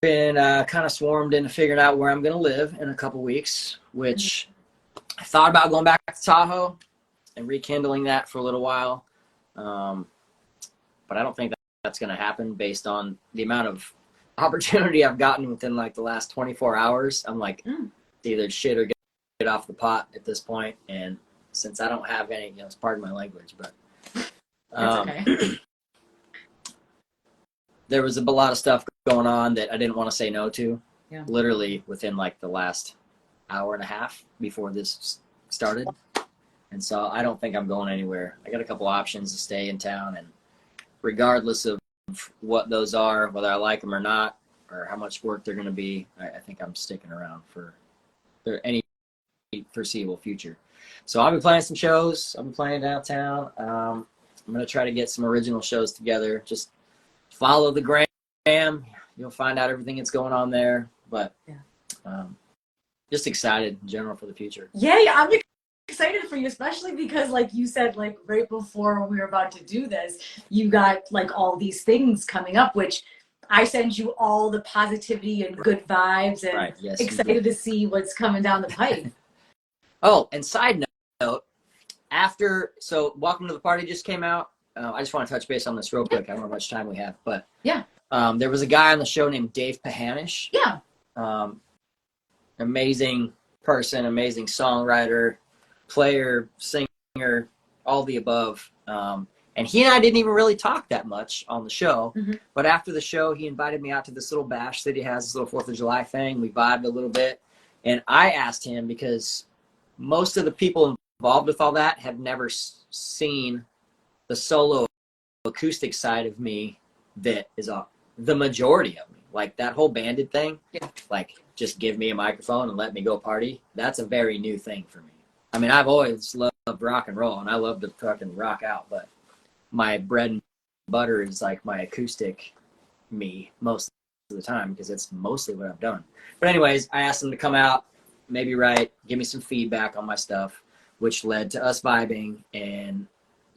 been kind of swarmed into figuring out where I'm going to live in a couple weeks, which I thought about going back to Tahoe and rekindling that for a little while. But I don't think that's going to happen based on the amount of opportunity I've gotten within like the last 24 hours. I'm like, either shit or get off the pot at this point. And since I don't have any, it's pardon my language, but That's okay. there was a lot of stuff going on that I didn't want to say no to. Yeah. Literally within like the last hour and a half before this started. And so I don't think I'm going anywhere. I got a couple options to stay in town, and regardless of what those are, whether I like them or not, or how much work they're going to be, I think I'm sticking around for any foreseeable future. So I'll be playing some shows. I'll be playing downtown. I'm going to try to get some original shows together. Just follow the gram. You'll find out everything that's going on there. But just excited in general for the future. Yeah, I'm excited for you, especially because, like you said, like right before we were about to do this, you got like all these things coming up, which I send you all the positivity and good vibes, and Right. Yes, excited to see what's coming down the pipe. Oh, and side note, so Welcome to the Party just came out. I just want to touch base on this real quick. I don't know how much time we have, but yeah, there was a guy on the show named Dave Pahanish. Yeah. Amazing person, amazing songwriter, player, singer, all the above. And he and I didn't even really talk that much on the show. Mm-hmm. But after the show, he invited me out to this little bash that he has, this little 4th of July thing. We vibed a little bit. And I asked him, because most of the people involved with all that have never seen the solo acoustic side of me that is the majority of me. Like that whole banded thing, like just give me a microphone and let me go party. That's a very new thing for me. I mean, I've always loved rock and roll, and I love to fucking rock out, but my bread and butter is like my acoustic me most of the time, because it's mostly what I've done. But anyways, I asked him to come out, maybe give me some feedback on my stuff, which led to us vibing and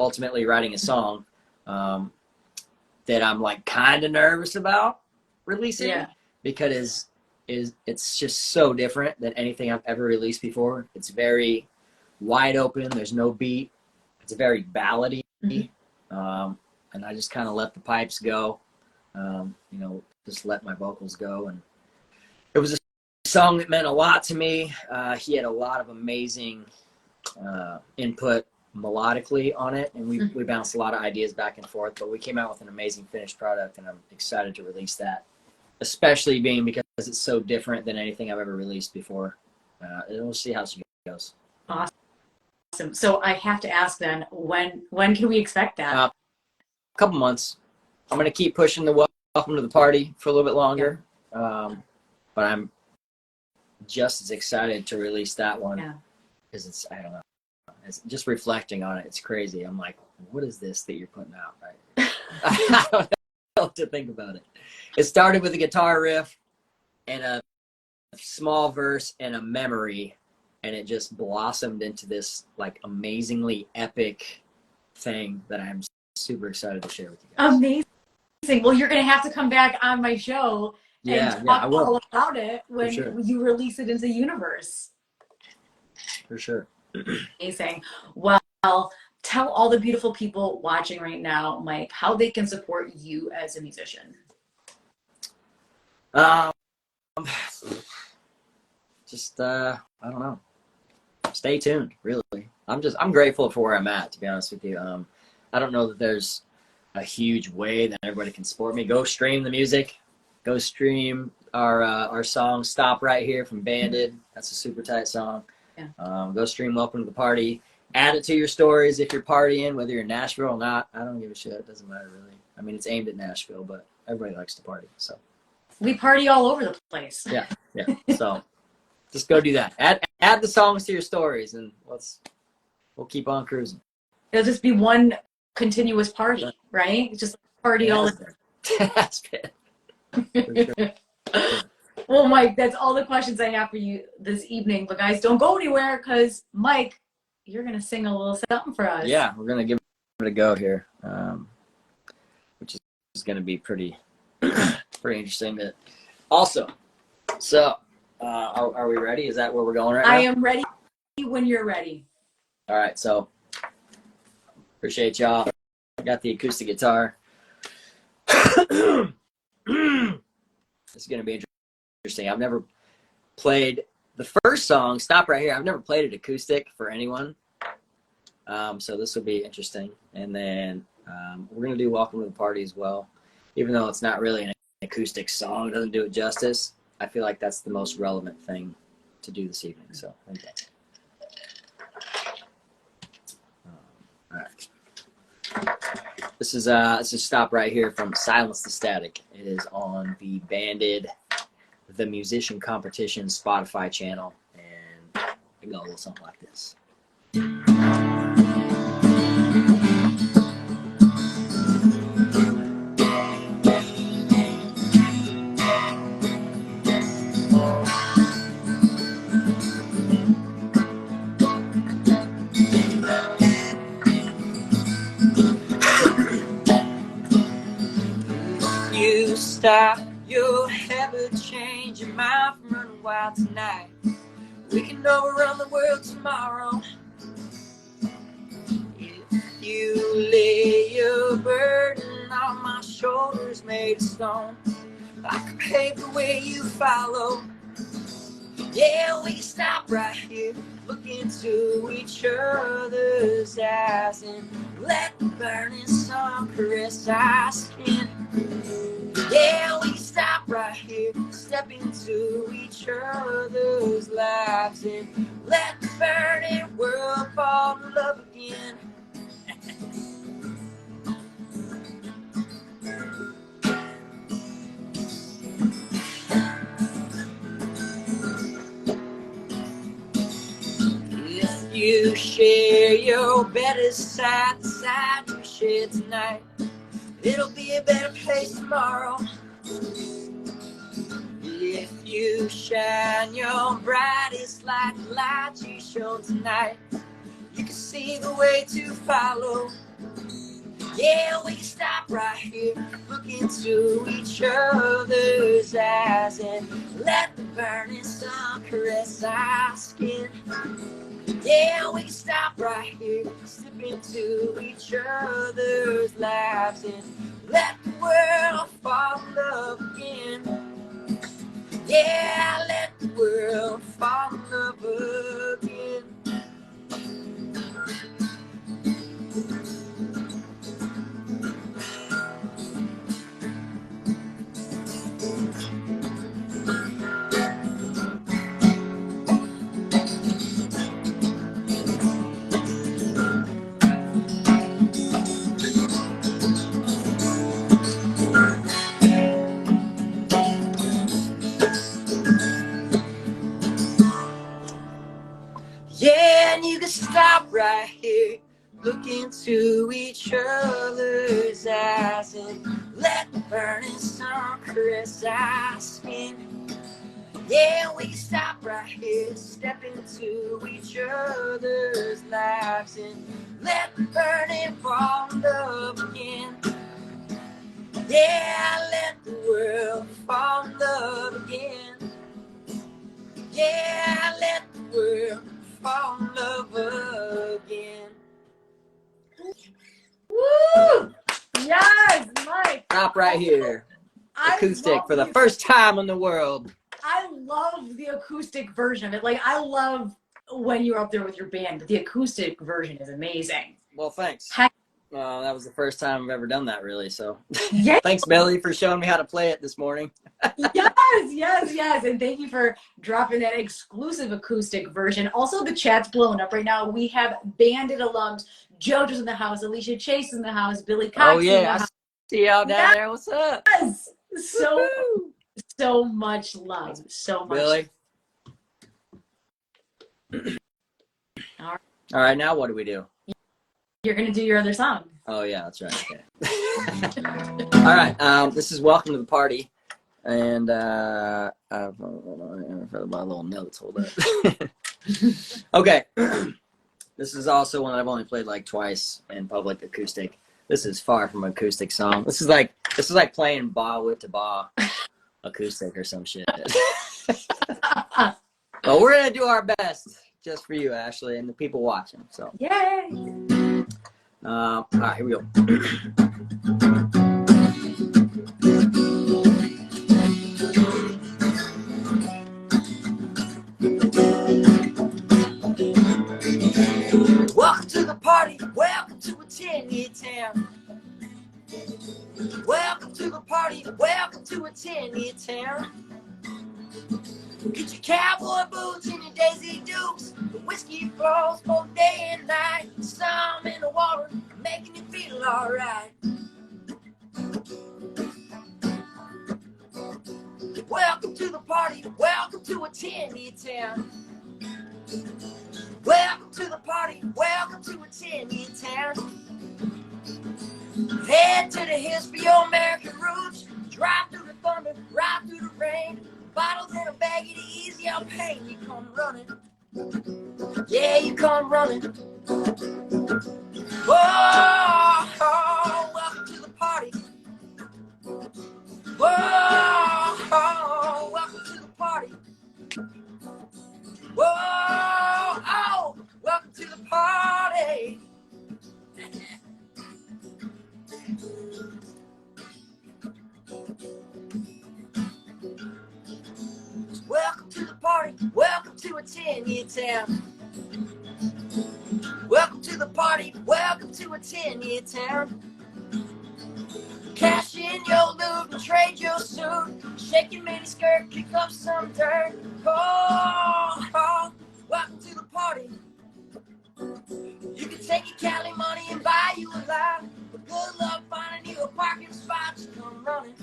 ultimately writing a song that I'm like kind of nervous about releasing, because it's just so different than anything I've ever released before. It's very wide open. There's no beat. It's very ballady. And I just kind of let the pipes go, just let my vocals go. And it was a song that meant a lot to me. He had a lot of amazing input melodically on it, and we bounced a lot of ideas back and forth, but we came out with an amazing finished product, and I'm excited to release that, especially being because it's so different than anything I've ever released before. And we'll see how she goes. Awesome. So I have to ask then, when can we expect that? A couple months. I'm going to keep pushing the Welcome to the Party for a little bit longer, but I'm just as excited to release that one, because it's, I don't know, it's just reflecting on it. It's crazy. I'm like, what is this that you're putting out? Right? I don't know what to think about it. It started with a guitar riff and a small verse and a memory, and it just blossomed into this like amazingly epic thing that I'm super excited to share with you guys. Amazing. Well, you're going to have to come back on my show and talk all about it when you release it into the universe. For sure. Amazing. Well, tell all the beautiful people watching right now, Mike, how they can support you as a musician. I don't know. Stay tuned, really. I'm grateful for where I'm at, to be honest with you. I don't know that there's a huge way that everybody can support me. Go stream the music. Go stream our song "Stop Right Here" from Banded. That's a super tight song. Go stream "Welcome to the Party." Add it to your stories if you're partying, whether you're in Nashville or not. I don't give a shit. It doesn't matter really. I mean, it's aimed at Nashville, but everybody likes to party, so. We party all over the place. Yeah. So just go do that. Add the songs to your stories, and we'll keep on cruising. It'll just be one continuous party, right? Just party all the time. Well, Mike, that's all the questions I have for you this evening. But guys, don't go anywhere, because Mike, you're gonna sing a little something for us. Yeah, we're gonna give it a go here, which is gonna be pretty interesting. Also, so are we ready? Is that where we're going right now? I am ready when you're ready. All right, so appreciate y'all. got the acoustic guitar. It's going to be interesting. I've never played the first song, Stop Right Here. I've never played it acoustic for anyone. So this will be interesting. And then we're going to do Welcome to the Party as well. Even though it's not really an acoustic song, it doesn't do it justice. I feel like that's the most relevant thing to do this evening. So, okay. All right. This is Stop Right Here from Silence the Static. It is on the Banded The Musician Competition Spotify channel, and it goes a little something like this. You stop, you'll have a change your mind from running wild tonight. We can overrun the world tomorrow. If you lay your burden on my shoulders made of stone, I can pave the way you follow. Yeah, we can stop right here, look into each other's eyes, and let the burning sun caress our skin. Yeah, we can stop right here, step into each other's lives, and let the burning world fall in love again. If you share your better side, the side you share tonight, it'll be a better place tomorrow. If you shine your brightest light, the light you show tonight, you can see the way to follow. Yeah, we can stop right here, look into each other's eyes, and let the burning sun caress our skin. Yeah, we can stop right here, slip into each other's lives, and let the world fall in love again. Yeah, let the world fall in love again. Yeah, and you can stop right here, look into each other's eyes, and let the burning sun caress our skin. Yeah, we can stop right here, step into each other's lives, and let the burning fall in love again. Yeah, let the world fall in love again. Yeah, let the world fall in love again. Woo! Yes, Mike. Stop right here. Acoustic for the first time in the world. I love the acoustic version of it. Like, I love when you're up there with your band, but the acoustic version is amazing. Well, thanks. Heck. That was the first time I've ever done that, really. So, Yeah. Thanks, Billy, for showing me how to play it this morning. Yes. And thank you for dropping that exclusive acoustic version. Also, the chat's blowing up right now. We have Bandit alums. JoJo's in the house. Alicia Chase is in the house. Billy Cox in the house. I see y'all down there. What's up? Yes. So much love. So much. Billy. All right, now what do we do? You're going to do your other song. Oh, yeah, that's right. Okay. All right, this is Welcome to the Party. And I've got my little notes. Hold up. Okay. This is also one I've only played like twice in public acoustic. This is far from an acoustic song. This is like playing ba with to ba acoustic or some shit. But we're gonna do our best just for you, Ashley, and the people watching. So yay! All right, here we go. Welcome to the party, welcome to a 10-year town. Welcome to the party, welcome to a 10-year town. Get your cowboy boots and your Daisy Dukes. The whiskey flows both day and night. Some in the water, making you feel alright. Welcome to the party, welcome to a 10-year town. Welcome to the party, welcome to a 10-year town. Head to the hills for your American roots. Drive through the thunder, ride through the rain. Bottles in a baggie to ease your pain. You come running, yeah, you come running. Whoa, oh, welcome to the party. Whoa, oh, welcome to the party. Whoa, oh, welcome to the party. Welcome to the party, welcome to a 10-year town. Welcome to the party, welcome to a 10-year town. Cash in your loot and trade your suit. Shake your mini skirt, kick up some dirt. Oh, oh, welcome to the party. You can take your Cali money and buy you a lot. But good luck finding you a parking spot. You come running,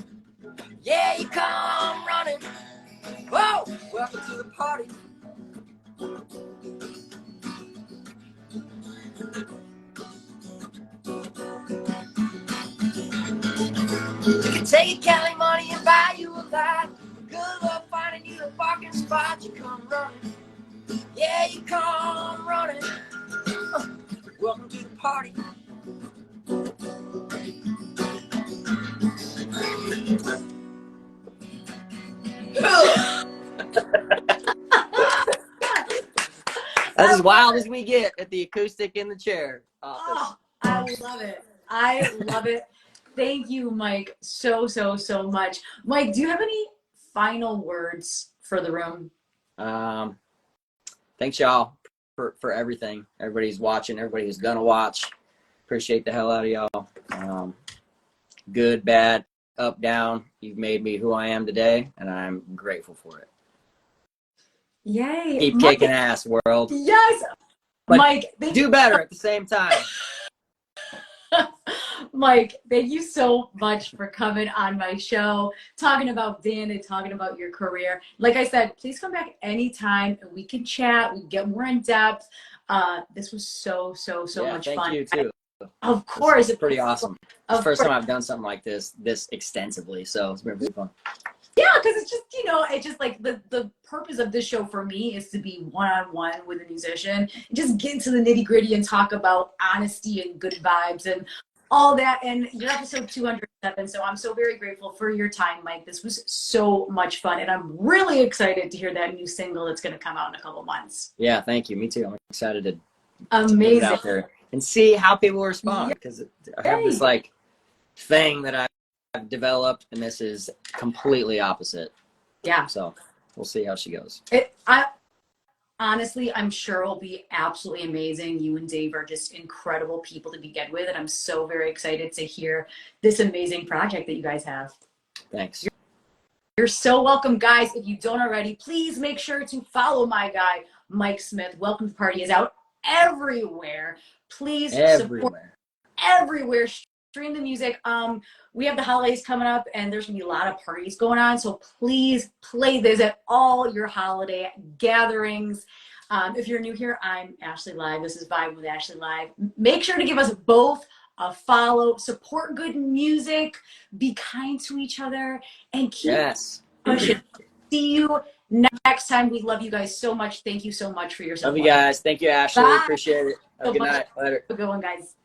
yeah, you come running. Whoa, welcome to the party. You can take your Cali money and buy you a lot. Good luck finding you a parking spot. You come running, yeah, you come running. Welcome to the party. That's as wild as we get at the acoustic in the chair office. Oh, I love it. I love it. Thank you, Mike, so much. Mike, do you have any final words for the room? Thanks, y'all, for everything. Everybody who's watching, everybody who's gonna watch. Appreciate the hell out of y'all. Good, bad, up, down. You've made me who I am today, and I'm grateful for it. Yay. Keep kicking ass, world. Yes. But Mike, do better at the same time. Mike, thank you so much for coming on my show, talking about Dan and talking about your career. Like I said, please come back anytime and we can chat, we can get more in depth. This was so much fun. Thank you too. Of course. It's pretty awesome. It's the first time I've done something like this extensively, so it's been pretty fun. Yeah, because it's just, it's just like the purpose of this show for me is to be one-on-one with a musician and just get into the nitty-gritty and talk about honesty and good vibes and all that. And you're episode 207, so I'm so very grateful for your time, Mike. This was so much fun, and I'm really excited to hear that new single that's going to come out in a couple months. Yeah, thank you. Me too. I'm excited to Amazing. put it out there and see how people respond, because I have this thing that I've developed, and this is completely opposite. Yeah. So we'll see how she goes. Honestly, I'm sure it'll be absolutely amazing. You and Dave are just incredible people to begin with, and I'm so very excited to hear this amazing project that you guys have. Thanks. You're so welcome, guys. If you don't already, please make sure to follow my guy, Mike Smith. Welcome to the Party is out everywhere. Please support everywhere. Stream the music. We have the holidays coming up, and there's gonna be a lot of parties going on, so please play this at all your holiday gatherings. If you're new here, I'm Ashley Live. This is Vibin with Ashley Live. Make sure to give us both a follow, support good music, be kind to each other, and keep pushing. See you next time. We love you guys so much. Thank you so much for your support. Love you guys. Thank you, Ashley. Bye. Appreciate it. Have a good night. Later. Have a good one, guys.